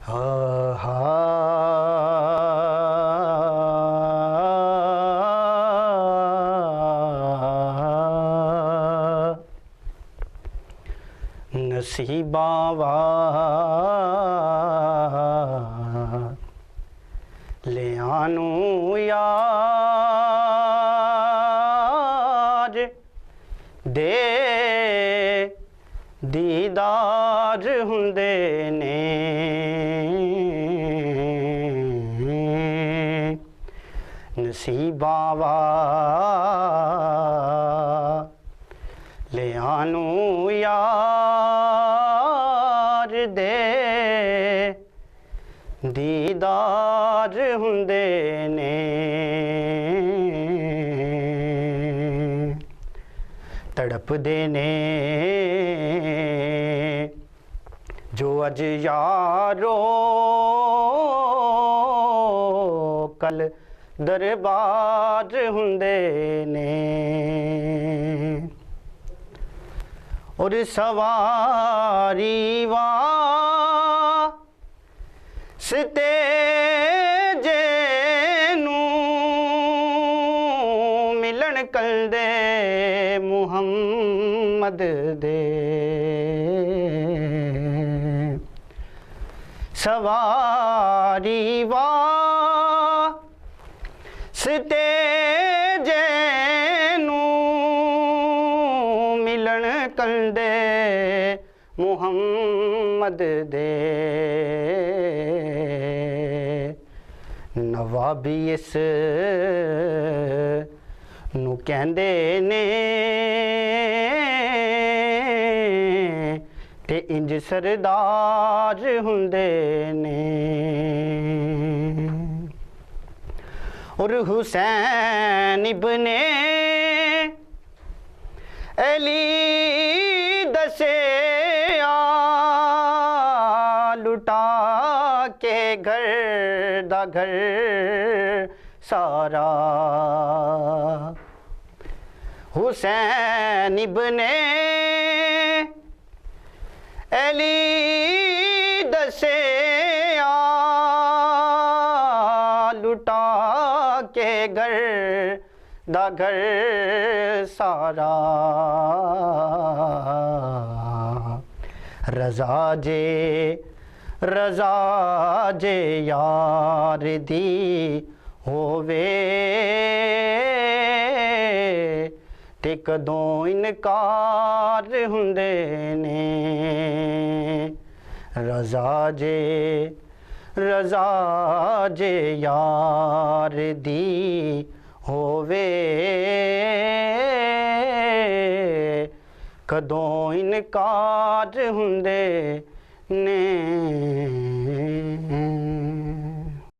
हा हा नसीबा वाले आनू यार दे दीदार हुंदे ने नसीबा वाले आनू यार दे दीदार हुंदे ने तड़पदे ने जो अज यारो कल दरबार हुंदे ने और सवारी वास्ते जेनू मिलन कल दे मुहम्मद दे सवारी वास्ते जेनू मिलन कल दे मुहम्मद दे नवाबी इस नू कहंदे ने ते इंज सरदार हुंदे ने और हुसैन इब्ने अली दसे लुटा के घर दा घर सारा हुसैन इब्ने अली दसे लुटा के घर दा घर सारा रजा जे यार दी होवे ते कदों इनकार हुंदे ने रजा जे यार दी होवे कदों इनकार हुंदे ने।